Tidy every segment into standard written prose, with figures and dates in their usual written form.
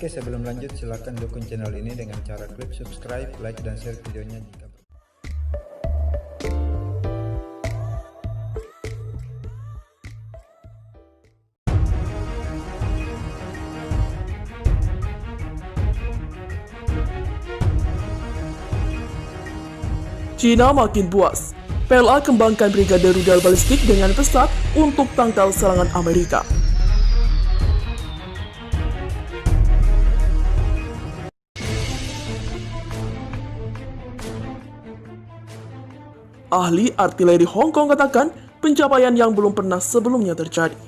Oke, sebelum lanjut silahkan dukung channel ini dengan cara klik subscribe, like, dan share videonya jika Cina makin puas. PLA kembangkan brigade rudal balistik dengan pesat untuk tangkal serangan Amerika. Ahli artileri Hong Kong katakan pencapaian yang belum pernah sebelumnya terjadi.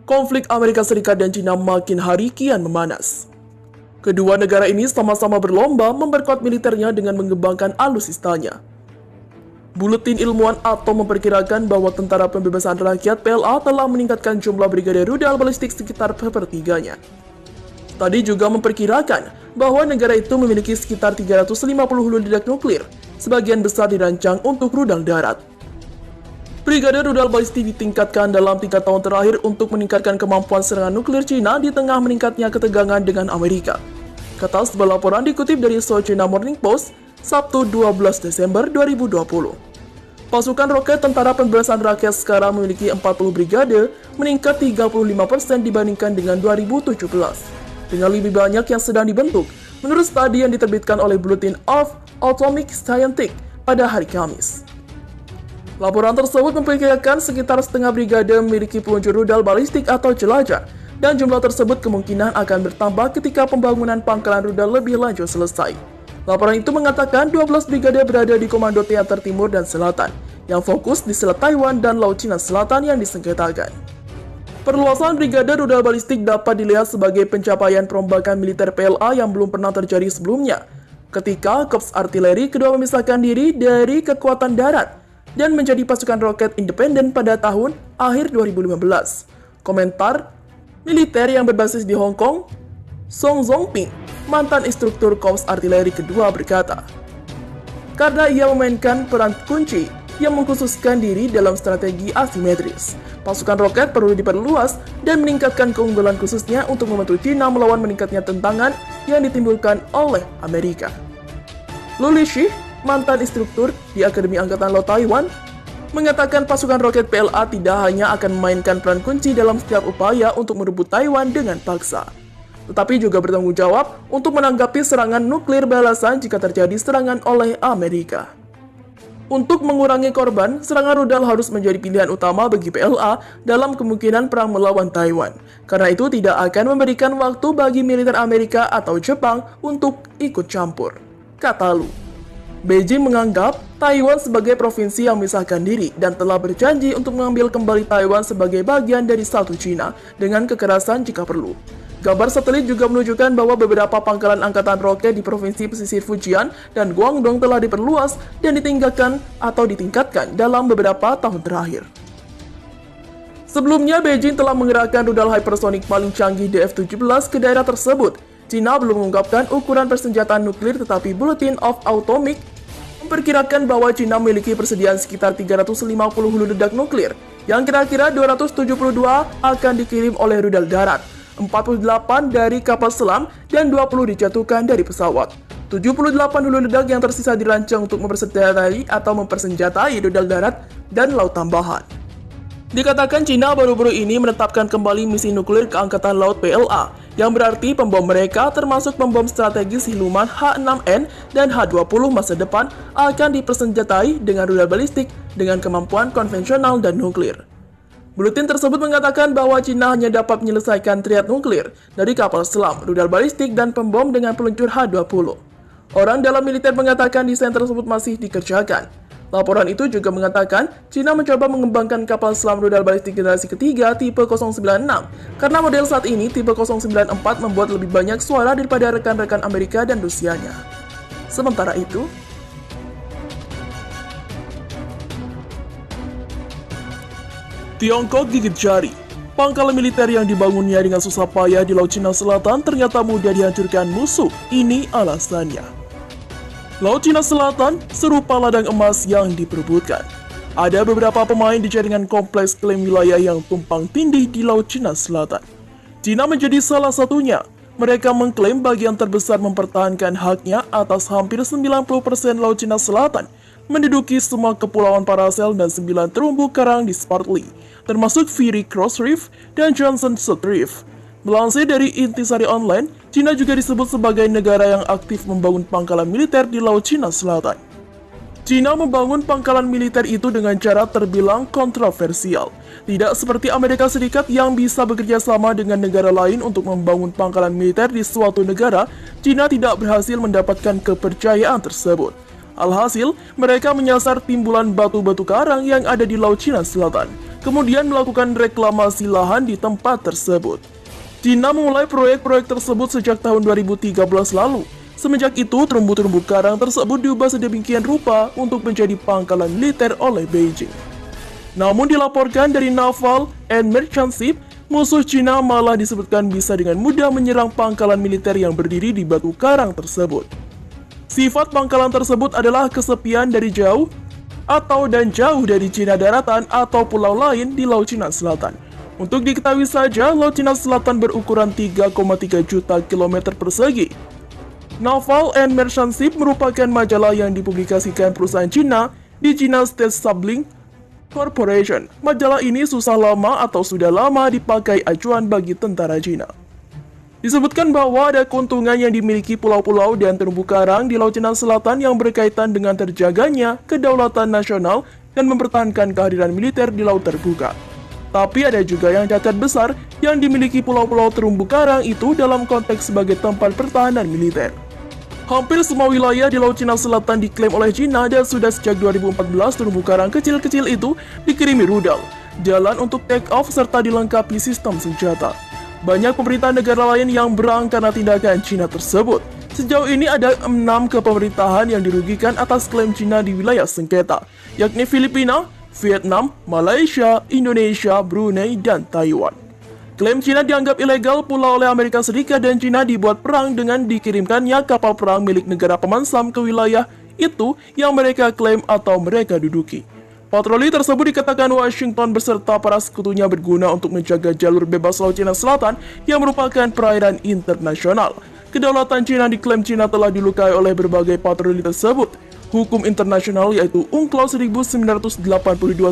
Konflik Amerika Serikat dan Cina makin hari kian memanas. Kedua negara ini sama-sama berlomba memperkuat militernya dengan mengembangkan alutsistanya. Buletin ilmuwan Atom memperkirakan bahwa Tentara Pembebasan Rakyat PLA telah meningkatkan jumlah brigade rudal balistik sekitar sepertiganya. Tadi juga memperkirakan bahwa negara itu memiliki sekitar 350 hulu ledak nuklir, sebagian besar dirancang untuk rudal darat. Brigade rudal balistik ditingkatkan dalam 3 tahun terakhir untuk meningkatkan kemampuan serangan nuklir Cina di tengah meningkatnya ketegangan dengan Amerika, kata sebuah laporan dikutip dari South China Morning Post, Sabtu 12 Desember 2020. Pasukan roket Tentara Pembebasan Rakyat sekarang memiliki 40 brigade, meningkat 35% dibandingkan dengan 2017. Dengan lebih banyak yang sedang dibentuk, menurut studi yang diterbitkan oleh Bulletin of Atomic Scientific pada hari Kamis. Laporan tersebut memperkirakan sekitar setengah brigade memiliki peluncur rudal balistik atau jelajah, dan jumlah tersebut kemungkinan akan bertambah ketika pembangunan pangkalan rudal lebih lanjut selesai. Laporan itu mengatakan 12 brigade berada di Komando Teater Timur dan Selatan, yang fokus di Selat Taiwan dan Laut Cina Selatan yang disengketakan. Perluasan brigade rudal balistik dapat dilihat sebagai pencapaian perombakan militer PLA yang belum pernah terjadi sebelumnya, ketika Korps Artileri kedua memisahkan diri dari kekuatan darat dan menjadi pasukan roket independen pada tahun akhir 2015. Komentar militer yang berbasis di Hong Kong, Song Zongping, mantan instruktur Korps Artileri kedua berkata, karena ia memainkan peran kunci yang mengkhususkan diri dalam strategi asimetris, pasukan roket perlu diperluas dan meningkatkan keunggulan khususnya untuk membantu Cina melawan meningkatnya tentangan yang ditimbulkan oleh Amerika. Lu Lixi, mantan instruktur di Akademi Angkatan Laut Taiwan, mengatakan pasukan roket PLA tidak hanya akan memainkan peran kunci dalam setiap upaya untuk merebut Taiwan dengan paksa, tetapi juga bertanggung jawab untuk menanggapi serangan nuklir balasan jika terjadi serangan oleh Amerika. Untuk mengurangi korban, serangan rudal harus menjadi pilihan utama bagi PLA dalam kemungkinan perang melawan Taiwan. Karena itu tidak akan memberikan waktu bagi militer Amerika atau Jepang untuk ikut campur, kata Lu. Beijing menganggap Taiwan sebagai provinsi yang memisahkan diri dan telah berjanji untuk mengambil kembali Taiwan sebagai bagian dari satu Cina dengan kekerasan jika perlu. Gambar satelit juga menunjukkan bahwa beberapa pangkalan angkatan roket di provinsi pesisir Fujian dan Guangdong telah diperluas dan ditingkatkan dalam beberapa tahun terakhir. Sebelumnya, Beijing telah mengerahkan rudal hypersonik paling canggih DF-17 ke daerah tersebut. Cina belum mengungkapkan ukuran persenjataan nuklir, tetapi Bulletin of Atomic memperkirakan bahwa Cina memiliki persediaan sekitar 350 hulu ledak nuklir, yang kira-kira 272 akan dikirim oleh rudal darat, 48 dari kapal selam, dan 20 dijatuhkan dari pesawat. 78 hulu ledak yang tersisa dirancang untuk mempersenjatai rudal darat dan laut tambahan. Dikatakan Cina baru-baru ini menetapkan kembali misi nuklir ke Angkatan Laut PLA, yang berarti pembom mereka termasuk pembom strategis siluman H-6N dan H-20 masa depan akan dipersenjatai dengan rudal balistik dengan kemampuan konvensional dan nuklir. Buletin tersebut mengatakan bahwa Cina hanya dapat menyelesaikan triad nuklir dari kapal selam, rudal balistik, dan pembom dengan peluncur H-20. Orang dalam militer mengatakan desain tersebut masih dikerjakan. Laporan itu juga mengatakan Cina mencoba mengembangkan kapal selam rudal balistik generasi ketiga tipe 096 karena model saat ini tipe 094 membuat lebih banyak suara daripada rekan-rekan Amerika dan Rusianya. Sementara itu, Tiongkok gigit jari. Pangkalan militer yang dibangunnya dengan susah payah di Laut Cina Selatan ternyata mudah dihancurkan musuh. Ini alasannya. Laut Cina Selatan serupa ladang emas yang diperebutkan. Ada beberapa pemain di jaringan kompleks klaim wilayah yang tumpang tindih di Laut Cina Selatan. Cina menjadi salah satunya. Mereka mengklaim bagian terbesar mempertahankan haknya atas hampir 90% Laut Cina Selatan, menduduki semua kepulauan Paracel dan 9 terumbu karang di Spratly, termasuk Fury Cross Reef dan Johnson South Reef. Melansir dari Intisari Online, Cina juga disebut sebagai negara yang aktif membangun pangkalan militer di Laut Cina Selatan. Cina membangun pangkalan militer itu dengan cara terbilang kontroversial. Tidak seperti Amerika Serikat yang bisa bekerja sama dengan negara lain untuk membangun pangkalan militer di suatu negara, Cina tidak berhasil mendapatkan kepercayaan tersebut. Alhasil, mereka menyasar timbulan batu-batu karang yang ada di Laut Cina Selatan, kemudian melakukan reklamasi lahan di tempat tersebut. Cina memulai proyek-proyek tersebut sejak tahun 2013 lalu. Semenjak itu, terumbu-terumbu karang tersebut diubah sedemikian rupa untuk menjadi pangkalan militer oleh Beijing. Namun dilaporkan dari Naval and Merchant Ship, musuh Cina malah disebutkan bisa dengan mudah menyerang pangkalan militer yang berdiri di batu karang tersebut. Sifat pangkalan tersebut adalah kesepian dari jauh dan jauh dari Cina daratan atau pulau lain di Laut Cina Selatan. Untuk diketahui saja, Laut Cina Selatan berukuran 3,3 juta kilometer persegi. Naval and Merchant Ship merupakan majalah yang dipublikasikan perusahaan Cina di China State Submarine Corporation. Majalah ini susah lama atau sudah lama dipakai acuan bagi tentara Cina. Disebutkan bahwa ada keuntungan yang dimiliki pulau-pulau dan terumbu karang di Laut Cina Selatan yang berkaitan dengan terjaganya kedaulatan nasional dan mempertahankan kehadiran militer di laut terbuka. Tapi ada juga yang cacat besar yang dimiliki pulau-pulau terumbu karang itu dalam konteks sebagai tempat pertahanan militer. Hampir semua wilayah di Laut Cina Selatan diklaim oleh Cina dan sudah sejak 2014 terumbu karang kecil-kecil itu dikirimi rudal, jalan untuk take off serta dilengkapi sistem senjata. Banyak pemerintah negara lain yang berang karena tindakan Cina tersebut. Sejauh ini ada 6 kepemerintahan yang dirugikan atas klaim Cina di wilayah sengketa, yakni Filipina, Vietnam, Malaysia, Indonesia, Brunei, dan Taiwan. Klaim Cina dianggap ilegal pula oleh Amerika Serikat dan Cina dibuat perang dengan dikirimkannya kapal perang milik negara pemansam ke wilayah itu yang mereka klaim atau mereka duduki. Patroli tersebut dikatakan Washington beserta para sekutunya berguna untuk menjaga jalur bebas Laut Cina Selatan yang merupakan perairan internasional. Kedaulatan Cina diklaim Cina telah dilukai oleh berbagai patroli tersebut. Hukum internasional yaitu UNCLOS 1982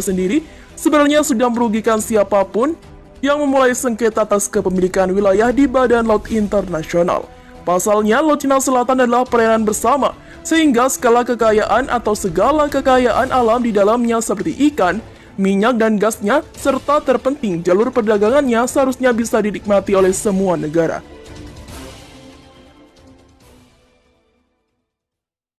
sendiri sebenarnya sudah merugikan siapapun yang memulai sengketa atas kepemilikan wilayah di Badan Laut Internasional. Pasalnya, Laut Cina Selatan adalah perairan bersama, sehingga skala kekayaan atau segala kekayaan alam di dalamnya seperti ikan, minyak dan gasnya, serta terpenting jalur perdagangannya seharusnya bisa dinikmati oleh semua negara.